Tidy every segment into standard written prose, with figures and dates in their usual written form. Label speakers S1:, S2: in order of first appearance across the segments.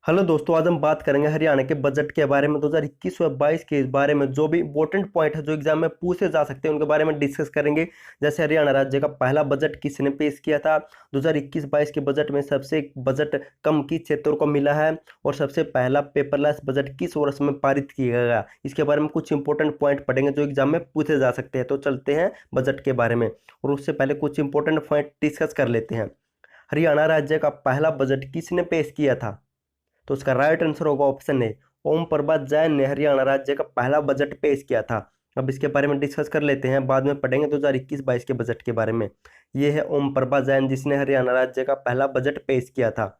S1: Hello दोस्तों, आज हम बात करेंगे हरियाणा के बजट के बारे में 2021 व 22 के बारे में। जो भी इंपॉर्टेंट पॉइंट है जो एग्जाम में पूछे जा सकते हैं उनके बारे में डिस्कस करेंगे। जैसे हरियाणा राज्य का पहला बजट किसने पेश किया था, 2021-22 के बजट में सबसे बजट कम किस क्षेत्र को मिला है, और सबसे पहला पेपरलेस बजट किस वर्ष में पारित किया गया। इसके बारे में कुछ इंपॉर्टेंट पॉइंट पढ़ेंगे जो एग्जाम में पूछे जा सकते हैं। तो चलते हैं बजट के बारे में, और उससे पहले कुछ इंपॉर्टेंट पॉइंट डिस्कस कर लेते हैं। हरियाणा राज्य का पहला बजट किसने पेश किया था, तो उसका राइट आंसर होगा ऑप्शन ए, ओम प्रभात जैन ने हरियाणा राज्य का पहला बजट पेश किया था। अब इसके बारे में डिस्कस कर लेते हैं, बाद में पढ़ेंगे 2021-22 के बजट के बारे में। ये है ओम प्रभात जैन जिसने हरियाणा राज्य का पहला बजट पेश किया था।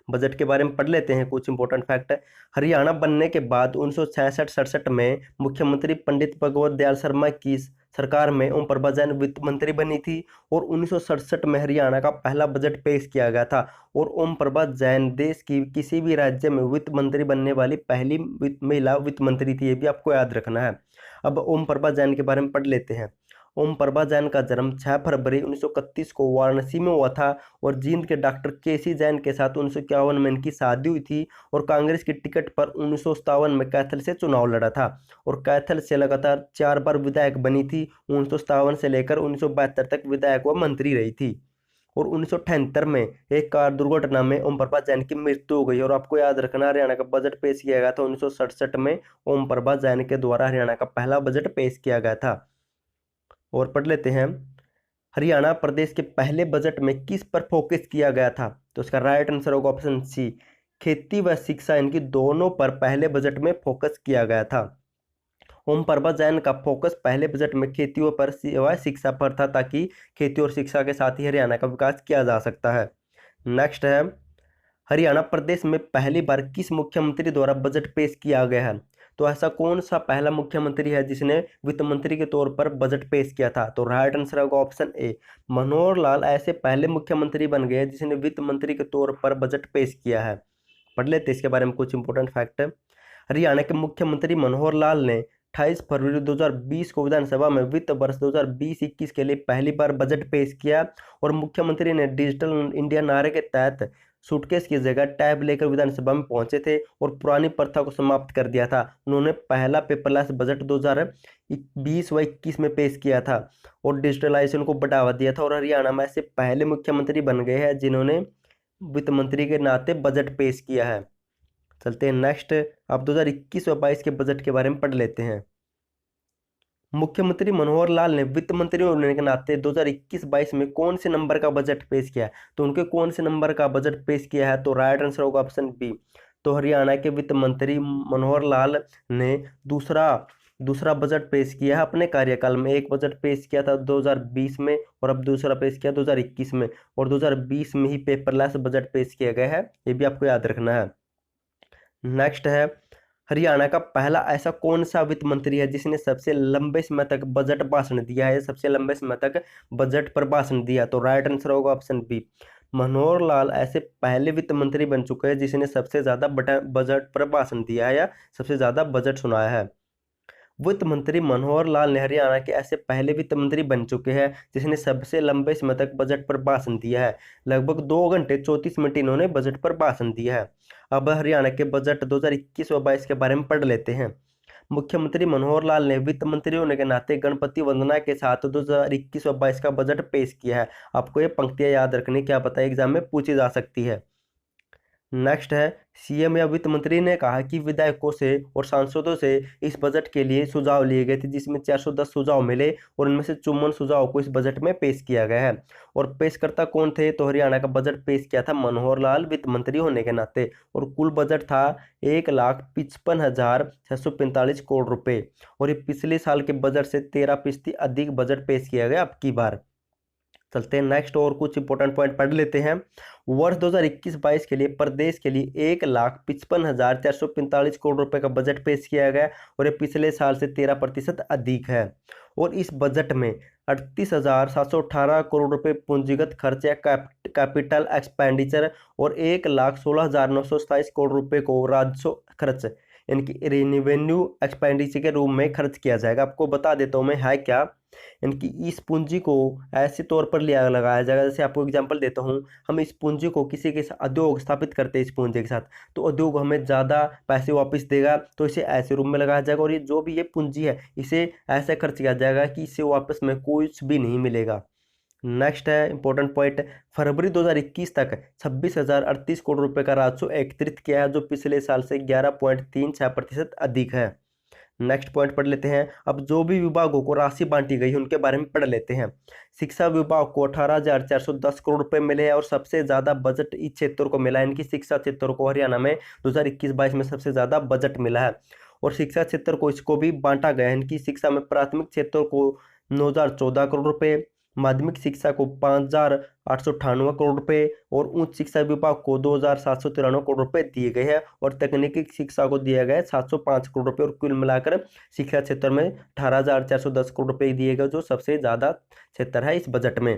S1: बजट के बारे में पढ़ लेते हैं कुछ इंपॉर्टेंट फैक्ट। हरियाणा बनने के बाद 1966-67 में मुख्यमंत्री पंडित भगवत दयाल शर्मा की सरकार में ओम प्रभात जैन वित्त मंत्री बनी थी, और 1967 में हरियाणा का पहला बजट पेश किया गया था। और ओम प्रभात जैन देश की किसी भी राज्य में वित्त मंत्री बनने वाली पहली महिला वित्त मंत्री थी, ये भी आपको याद रखना है। अब ओम प्रभात जैन के बारे में पढ़ लेते हैं। ओम प्रभात जैन का जन्म 6 फरवरी 1931 को वाराणसी में हुआ था, और जींद के डॉक्टर केसी जैन के साथ 1951 में इनकी शादी हुई थी, और कांग्रेस की टिकट पर 1957 में कैथल से चुनाव लड़ा था, और कैथल से लगातार 4 बार विधायक बनी थी। 1957 से लेकर 1972 तक विधायक व मंत्री रही थी, और 1978 में एक कार दुर्घटना में ओम प्रभात जैन की मृत्यु हो गई। और आपको याद रखना, हरियाणा का बजट पेश किया गया था 1967 में ओम प्रभात जैन के द्वारा हरियाणा का पहला बजट पेश किया गया था। और पढ़ लेते हैं, हरियाणा प्रदेश के पहले बजट में किस पर फोकस किया गया था, तो इसका राइट आंसर होगा ऑप्शन सी, खेती व शिक्षा, इनकी दोनों पर पहले बजट में फोकस किया गया था। ओम प्रभात जैन का फोकस पहले बजट में खेती पर व शिक्षा पर था, ताकि खेती और शिक्षा के साथ ही हरियाणा का विकास किया जा सकता है। नेक्स्ट है, हरियाणा प्रदेश में पहली बार किस मुख्यमंत्री द्वारा बजट पेश किया गया है, तो ऐसा कौन सा पहला मुख्यमंत्री है जिसने वित्त मंत्री के तौर पर बजट पेश किया था, तो राइट आंसर होगा ऑप्शन ए, मनोहर लाल ऐसे पहले मुख्यमंत्री बन गए जिसने वित्त मंत्री के तौर पर बजट पेश किया है। पढ़ लेते इसके बारे में कुछ इंपॉर्टेंट फैक्ट। हरियाणा के मुख्यमंत्री मनोहर लाल ने 28 फरवरी 2020 को विधानसभा में वित्त वर्ष 2020-21 के लिए पहली बार बजट पेश किया, और मुख्यमंत्री ने डिजिटल इंडिया नारे के तहत सूटकेस की जगह टैब लेकर विधानसभा में पहुंचे थे, और पुरानी प्रथा को समाप्त कर दिया था। उन्होंने पहला पेपरलेस बजट 2020 व 21 में पेश किया था, और डिजिटलाइजेशन को बढ़ावा दिया था, और हरियाणा में ऐसे पहले मुख्यमंत्री बन गए हैं जिन्होंने वित्त मंत्री के नाते बजट पेश किया है। चलते हैं नेक्स्ट, अब 2021 व 22 के बजट के बारे में पढ़ लेते हैं। मुख्यमंत्री मनोहर लाल ने वित्त मंत्री होने के नाते 2021-22 में कौन से नंबर का बजट पेश किया है, तो उनके कौन से नंबर का बजट पेश किया है, तो राइट आंसर होगा ऑप्शन बी। तो हरियाणा के वित्त मंत्री मनोहर लाल ने दूसरा दूसरा बजट पेश किया है अपने कार्यकाल में। एक बजट पेश किया था 2020 में, और अब दूसरा पेश किया 2021 में, और 2020 में ही पेपरलेस बजट पेश किया गया है, ये भी आपको याद रखना है। नेक्स्ट है, हरियाणा का पहला ऐसा कौन सा वित्त मंत्री है जिसने सबसे लंबे समय तक बजट भाषण दिया है, सबसे लंबे समय तक बजट पर भाषण दिया, तो राइट आंसर होगा ऑप्शन बी। मनोहर लाल ऐसे पहले वित्त मंत्री बन चुके हैं जिसने सबसे ज्यादा बजट पर भाषण दिया है, या सबसे ज्यादा बजट सुनाया है। वित्त मंत्री मनोहर लाल ने हरियाणा के ऐसे पहले वित्त मंत्री बन चुके हैं जिसने सबसे लंबे समय तक बजट पर भाषण दिया है। लगभग 2 घंटे 34 मिनट इन्होंने बजट पर भाषण दिया है। अब हरियाणा के बजट 2021 व 22 के बारे में पढ़ लेते हैं। मुख्यमंत्री मनोहर लाल ने वित्त मंत्री होने के नाते गणपति वंदना के साथ 2021 व 22 का बजट पेश किया है। आपको ये पंक्तियां याद रखनी, क्या पता एग्जाम में पूछी जा सकती है। नेक्स्ट है, सीएम या वित्त मंत्री ने कहा कि विधायकों से और सांसदों से इस बजट के लिए सुझाव लिए गए थे, जिसमें 410 सुझाव मिले, और इनमें से 54 सुझाव को इस बजट में पेश किया गया है। और पेशकर्ता कौन थे, तो हरियाणा का बजट पेश किया था मनोहर लाल वित्त मंत्री होने के नाते, और कुल बजट था 1,55,645 करोड़ रुपए, और ये पिछले साल के बजट से 13% अधिक बजट पेश किया गया अब की बार। चलते हैं नेक्स्ट, और कुछ इंपॉर्टेंट पॉइंट पढ़ लेते हैं। वर्ष 2021-22 के लिए प्रदेश के लिए 1,55,445 करोड़ रुपए का बजट पेश किया गया, और ये पिछले साल से 13% अधिक है। और इस बजट में 38,718 करोड़ रुपए पूंजीगत खर्च या कैपिटल एक्सपेंडिचर, और 1,16,927 करोड़ रुपए को राजस्व खर्च यानी कि रेवेन्यू एक्सपेंडिचर के रूप में खर्च किया जाएगा। आपको बता देता हूँ मैं है क्या। यानी कि इस पूंजी को ऐसे तौर पर लिया लगाया जाएगा, जैसे आपको एग्जांपल देता हूँ, हम इस पूंजी को किसी के उद्योग स्थापित करते हैं इस पूंजी के साथ, तो उद्योग हमें ज़्यादा पैसे वापस देगा, तो इसे ऐसे रूप में लगाया जाएगा। और ये जो भी ये पूंजी है इसे ऐसे खर्च किया जाएगा कि इससे वापस में कुछ भी नहीं मिलेगा। नेक्स्ट है इंपॉर्टेंट पॉइंट, फरवरी 2021 तक 26,038 करोड़ रुपए का राजस्व एकत्रित किया है, जो पिछले साल से 11.36% अधिक है। नेक्स्ट पॉइंट पढ़ लेते हैं। अब जो भी विभागों को राशि बांटी गई है उनके बारे में पढ़ लेते हैं। शिक्षा विभाग को 18,410 करोड़ रुपए मिले हैं और सबसे ज्यादा बजट इस क्षेत्र को मिला है, इनकी शिक्षा क्षेत्र को हरियाणा में 2021-22 में सबसे ज्यादा बजट मिला है। और शिक्षा क्षेत्र को इसको भी बांटा गया है, इनकी शिक्षा में प्राथमिक क्षेत्र को 9,014 करोड़ रुपए, माध्यमिक शिक्षा को 5,898 करोड़ रुपए और उच्च शिक्षा विभाग को 2,793 करोड़ रुपए दिए गए हैं और तकनीकी शिक्षा को दिया गया है 705 करोड़ रुपए और कुल मिलाकर शिक्षा क्षेत्र में 18,410 करोड़ रुपए दिए गए, जो सबसे ज़्यादा क्षेत्र है इस बजट में।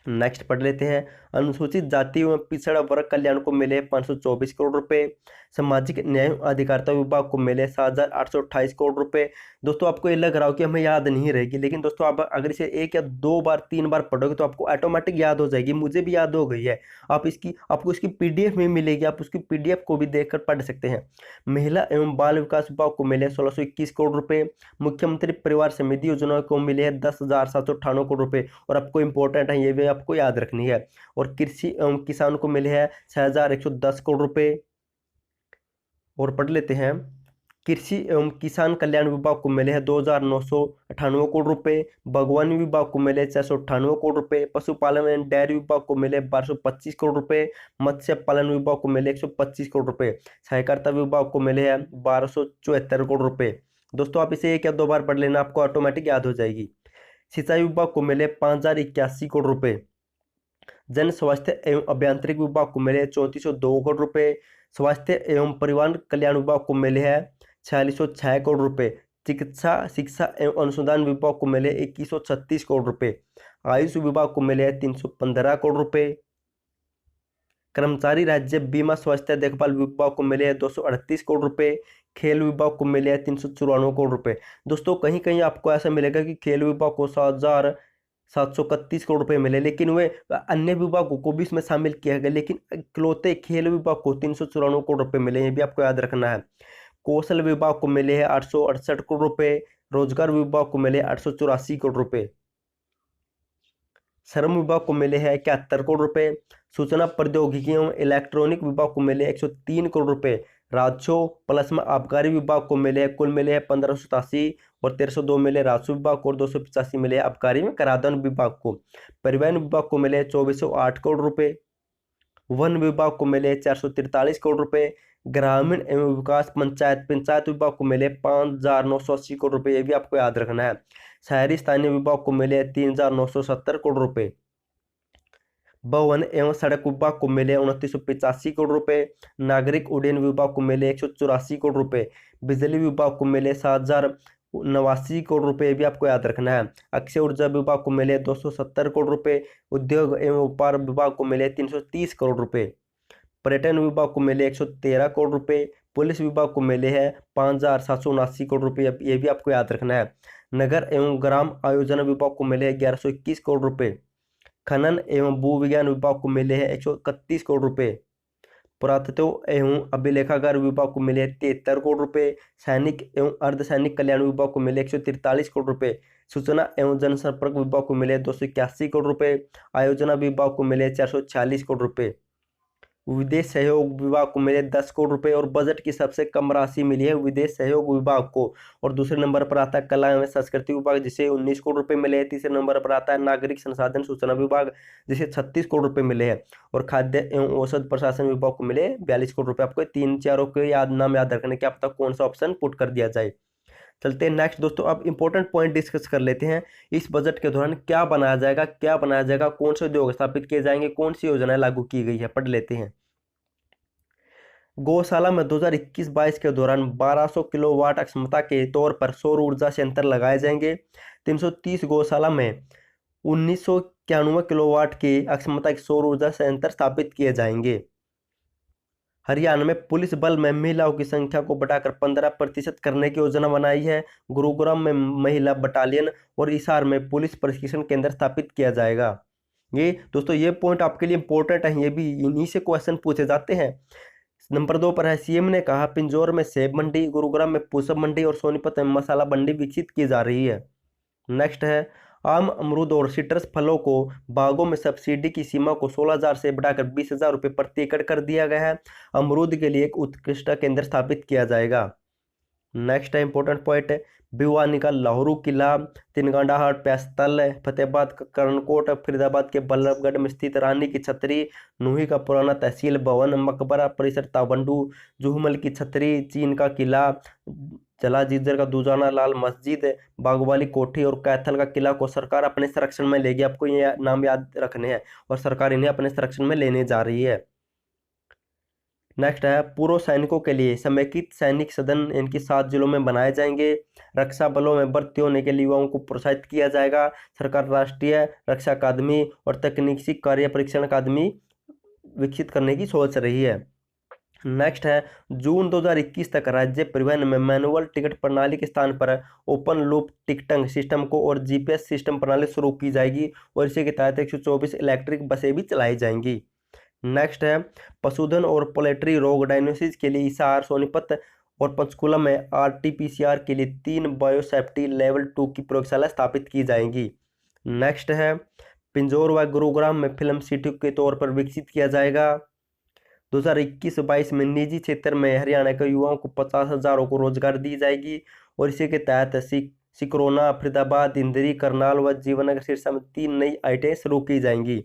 S1: नेक्स्ट पढ़ लेते हैं। अनुसूचित जाति एवं पिछड़ा वर्ग कल्याण को मिले 524 करोड़ रुपए, सामाजिक न्याय एवं अधिकारिता विभाग को मिले 7,828 करोड़ रुपए। दोस्तों आपको ये लग रहा हो कि हमें याद नहीं रहेगी, लेकिन दोस्तों आप अगर इसे 1 या 2 बार 3 बार पढ़ोगे तो आपको ऑटोमेटिक याद हो जाएगी। मुझे भी याद हो गई है। आपको इसकी पीडीएफ में मिलेगी, आप उसकी पीडीएफ को भी देखकर पढ़ सकते हैं। महिला एवं बाल विकास विभाग को मिले 1621 करोड़ रुपए, मुख्यमंत्री परिवार समृद्धि योजना को मिले हैं 10,798 करोड़ रुपए और आपको इंपॉर्टेंट है, ये भी आपको याद रखनी है। और कृषि एवं किसान को मिले हैं 6,110 करोड़ रुपए। और पढ़ लेते हैं। कृषि एवं किसान कल्याण विभाग को मिले हैं 2,998 करोड़ रुपए, बागवानी विभाग को मिले 698 करोड़ रुपए, पशुपालन एवं डेयरी विभाग को मिले 1225 करोड़ रुपए, मत्स्य पालन विभाग को मिले 125 करोड़ रुपए, सहकारिता विभाग को मिले हैं 1274 करोड़ रुपए। दोस्तों आप इसे 1 या 2 बार पढ़ लेना, आपको ऑटोमेटिक याद हो जाएगी। सिंचाई विभाग को मिले 5,081 करोड़ रुपए, जन स्वास्थ्य एवं अभियांत्रिक विभाग को मिले 3,402 करोड़ रुपए, स्वास्थ्य एवं परिवार कल्याण विभाग को मिले हैं 4,606 करोड़ रुपए, चिकित्सा शिक्षा एवं अनुसंधान विभाग को मिले 2,136 करोड़ रुपए, आयुष विभाग को मिले 315 करोड़ रुपए, कर्मचारी राज्य बीमा स्वास्थ्य देखभाल विभाग को मिले 238 करोड़ रुपए, खेल विभाग को मिले 394 करोड़ रुपए। दोस्तों कहीं कहीं आपको ऐसा मिलेगा कि खेल विभाग को 7,731 करोड़ रुपए मिले, लेकिन वे अन्य विभागों को भी इसमें शामिल किया गया, लेकिन इकलौते खेल विभाग को 394 करोड़ रुपए मिले, ये भी आपको याद रखना है। कौशल विभाग को मिले हैं 868 करोड़ रुपए, रोजगार विभाग को मिले 884 करोड़ रुपए, श्रम विभाग को मिले हैं 71 करोड़ रुपए, सूचना प्रौद्योगिकी एवं इलेक्ट्रॉनिक विभाग को मिले 103 करोड़ रुपए, राजस्व प्लस में आबकारी विभाग को मिले कुल मिले 1587 और 1302 मिले राजस्व विभाग को और 285 मिले आबकारी में कराधान विभाग को। परिवहन विभाग को मिले 2408 करोड़ रुपए, वन विभाग को मिले 443 करोड़ रुपए, ग्रामीण एवं विकास पंचायत विभाग को मिले 5,980 करोड़ रुपए, ये भी आपको याद रखना है। शहरी स्थानीय विभाग को मिले 3,970 करोड़ रुपए, भवन एवं सड़क विभाग को मिले 2,985 करोड़ रुपए, नागरिक उड्डयन विभाग को मिले 184 करोड़ रुपए, बिजली विभाग को मिले 7,089 करोड़ रुपए, भी आपको याद रखना है। अक्षय ऊर्जा विभाग को मिले 270 करोड़ रुपए, उद्योग एवं व्यापार विभाग को मिले 330 करोड़ रुपए, पर्यटन विभाग को मिले 113 करोड़ रुपए, पुलिस विभाग को मिले हैं 5,779 करोड़ रुपए, ये भी आपको याद रखना है। नगर एवं ग्राम आयोजन विभाग को मिले 1121 करोड़ रुपए, खनन एवं भू विज्ञान विभाग को मिले हैं 131 करोड़ रुपए, पुरातत्व एवं अभिलेखागार विभाग को मिले 73 करोड़ रुपए, सैनिक एवं अर्धसैनिक कल्याण विभाग को मिले 143 करोड़ रुपए, सूचना एवं जनसंपर्क विभाग को मिले 281 करोड़ रुपए, आयोजना विभाग को मिले 446 करोड़ रुपए, विदेश सहयोग विभाग को मिले 10 करोड़ रुपए और बजट की सबसे कम राशि मिली है विदेश सहयोग विभाग को। और दूसरे नंबर पर आता है कला एवं संस्कृति विभाग, जिसे 19 करोड़ रुपए मिले हैं। तीसरे नंबर पर आता है नागरिक संसाधन सूचना विभाग, जिसे 36 करोड़ रुपए मिले हैं। और खाद्य एवं औषध प्रशासन विभाग को मिले 42 करोड़ रुपए। आपको 3-4 के नाम याद रखने के, आप तक कौन सा ऑप्शन पुट कर दिया जाए। चलते हैं नेक्स्ट दोस्तों, अब इंपॉर्टेंट पॉइंट डिस्कस कर लेते हैं। इस बजट के दौरान क्या बनाया जाएगा, कौन से उद्योग स्थापित किए जाएंगे, कौन सी योजनाएं लागू की गई है, पढ़ लेते हैं। गौशाला में 2021-22 के दौरान 1200 किलोवाट क्षमता के तौर पर सौर ऊर्जा संयंत्र लगाए जाएंगे। 330 गौशाला में 1991 किलोवाट की क्षमता के सौर ऊर्जा संयंत्र स्थापित किए जाएंगे। हरियाणा में पुलिस बल में महिलाओं की संख्या को बढ़ाकर 15% करने की योजना बनाई है। गुरुग्राम में महिला बटालियन और हिसार में पुलिस प्रशिक्षण केंद्र स्थापित किया जाएगा। ये दोस्तों ये पॉइंट आपके लिए इंपॉर्टेंट है, ये भी इन्हीं से क्वेश्चन पूछे जाते हैं। नंबर 2 पर है, सीएम ने कहा पिंजौर में सेब मंडी, गुरुग्राम में पुसब मंडी और सोनीपत में मसाला मंडी विकसित की जा रही है। नेक्स्ट है, आम, अमरूद और सिट्रस फलों को बागों में सब्सिडी की सीमा को 16,000 से बढ़ाकर 20,000 रुपये प्रति एकड़ कर दिया गया है। अमरूद के लिए एक उत्कृष्ट केंद्र स्थापित किया जाएगा। नेक्स्ट है इंपॉर्टेंट पॉइंट है, भिवानी का लाहौरू किला, तिनगांडा हाट प्यास्तल, फतेहाबाद का करणकोट, फरीदाबाद के बल्लभगढ़ में स्थित रानी की छतरी, नूही का पुराना तहसील भवन, मकबरा परिसर तावंडू, जुहमल की छतरी, चीन का किला, जला जीजर का दुजाना लाल मस्जिद, बागवाली कोठी और कैथल का किला को सरकार अपने संरक्षण में लेगी। आपको ये नाम याद रखने हैं और सरकार इन्हें अपने संरक्षण में लेने जा रही है। नेक्स्ट है, पूर्व सैनिकों के लिए समेकित सैनिक सदन इनकी 7 जिलों में बनाए जाएंगे। रक्षा बलों में भर्ती होने के लिए युवाओं को प्रोत्साहित किया जाएगा। सरकार राष्ट्रीय रक्षा अकादमी और तकनीकी कार्य परीक्षण अकादमी विकसित करने की सोच रही है। नेक्स्ट है, जून 2021 तक राज्य परिवहन में मैनुअल टिकट प्रणाली के स्थान पर ओपन लूप टिकटिंग सिस्टम को और जीपीएस सिस्टम प्रणाली शुरू की जाएगी और इसी के तहत 124 इलेक्ट्रिक बसें भी चलाई जाएंगी। नेक्स्ट है, पशुधन और पोल्ट्री रोग डायग्नोसिस के लिए हिसार, सोनीपत और पंचकुला में आरटीपीसीआर के लिए 3 बायोसेफ्टी लेवल 2 की प्रयोगशाला स्थापित की जाएंगी। नेक्स्ट है, पिंजौर व गुरुग्राम में फिल्म सिटी के तौर पर विकसित किया जाएगा। 2021-22 में निजी क्षेत्र में हरियाणा के युवाओं को 50,000 को रोजगार दी जाएगी और इसी के तहत सिकरोना, फरीदाबाद, इंदरी, करनाल व जीवनगर सिरसा में 3 नई आईटीआई शुरू की जाएंगी।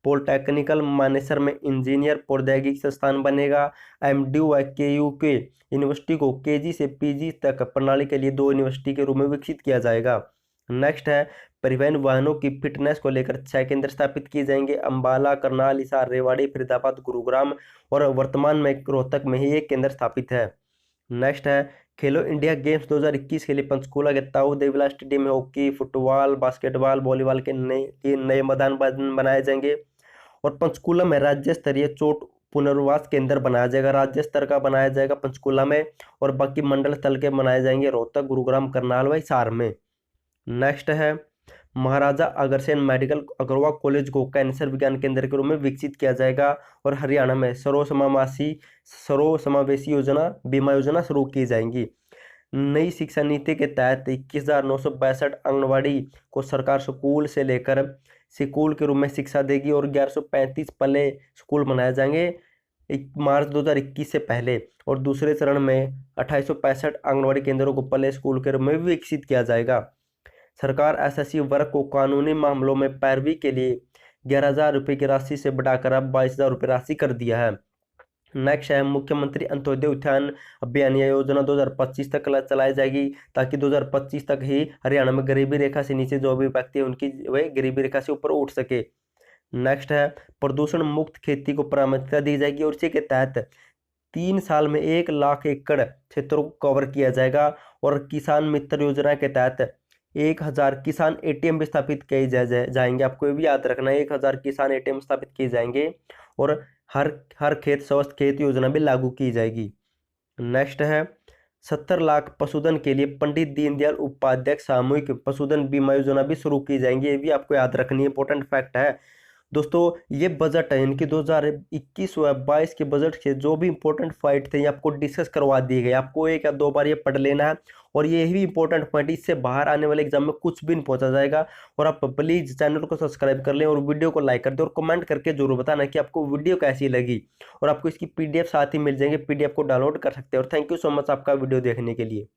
S1: पॉलिटेक्निकल मानेसर में इंजीनियर प्रौद्योगिकी संस्थान बनेगा। एमडीयू व केयूके यूनिवर्सिटी को केजी से पीजी तक प्रणाली के लिए 2 यूनिवर्सिटी के रूप में विकसित किया जाएगा। नेक्स्ट है, परिवहन वाहनों की फिटनेस को लेकर 6 केंद्र स्थापित किए जाएंगे। अंबाला, करनाल, हिसार, रेवाड़ी, फरीदाबाद, गुरुग्राम और वर्तमान में रोहतक में ही एक केंद्र स्थापित है। नेक्स्ट है, खेलो इंडिया गेम्स 2021 के लिए पंचकूला के ताऊ देवीलाल स्टेडियम में हॉकी, फुटबॉल, बास्केटबॉल, वॉलीबॉल के 3 नए मैदान बनाए जाएंगे और पंचकूला में राज्य स्तरीय चोट पुनर्वास केंद्र बनाया जाएगा। राज्य स्तर का बनाया जाएगा पंचकूला में और बाकी मंडल स्तर के बनाए जाएंगे रोहतक, गुरुग्राम, करनाल व हिसार में। नेक्स्ट है, महाराजा अग्रसेन मेडिकल अग्रवाल कॉलेज को कैंसर विज्ञान केंद्र के रूप में विकसित किया जाएगा और हरियाणा में सर्वसमावेशी योजना बीमा योजना शुरू की जाएंगी। नई शिक्षा नीति के तहत 21,962 आंगनबाड़ी को सरकार स्कूल से लेकर स्कूल के रूप में शिक्षा देगी और 1135 प्ले स्कूल बनाए जाएंगे मार्च 2021 से पहले और दूसरे चरण में 2865 आंगनबाड़ी केंद्रों को प्ले स्कूल के रूप में विकसित किया जाएगा। सरकार एसएससी वर्ग को कानूनी मामलों में पैरवी के लिए 11,000 रुपये की राशि से बढ़ाकर अब 22,000 रुपये राशि कर दिया है। नेक्स्ट है, मुख्यमंत्री अंत्योदय उत्थान अभियान योजना 2025 तक चलाई जाएगी ताकि 2025 तक ही हरियाणा में गरीबी रेखा से नीचे जो भी व्यक्ति है उनकी वह गरीबी रेखा से ऊपर उठ सके। नेक्स्ट है, प्रदूषण मुक्त खेती को प्राथमिकता दी जाएगी और इसी के तहत 3 साल में 1 लाख एकड़ क्षेत्रों को कवर किया जाएगा और किसान मित्र योजना के तहत 1,000 किसान एटीएम भी स्थापित किए जाएंगे। आपको ये भी याद रखना है, 1,000 किसान एटीएम स्थापित किए जाएंगे और हर खेत स्वस्थ खेत योजना भी लागू की जाएगी। नेक्स्ट है, 70 लाख पशुधन के लिए पंडित दीनदयाल उपाध्याय सामूहिक पशुधन बीमा योजना भी शुरू की जाएंगी। ये भी आपको याद रखनी है, इंपॉर्टेंट फैक्ट है। दोस्तों ये बजट है इनकी 2021 व 22 के बजट के जो भी इंपॉर्टेंट पॉइंट थे ये आपको डिस्कस करवा दिए गए। आपको 1 या 2 बार ये पढ़ लेना है और ये भी इंपॉर्टेंट पॉइंट, इससे बाहर आने वाले एग्जाम में कुछ भी नहीं पहुंचा जाएगा। और आप प्लीज़ चैनल को सब्सक्राइब कर लें और वीडियो को लाइक कर दें और कमेंट करके जरूर बताना कि आपको वीडियो कैसी लगी और आपको इसकी PDF साथ ही मिल जाएंगे, PDF को डाउनलोड कर सकते हैं। और थैंक यू सो मच आपका वीडियो देखने के लिए।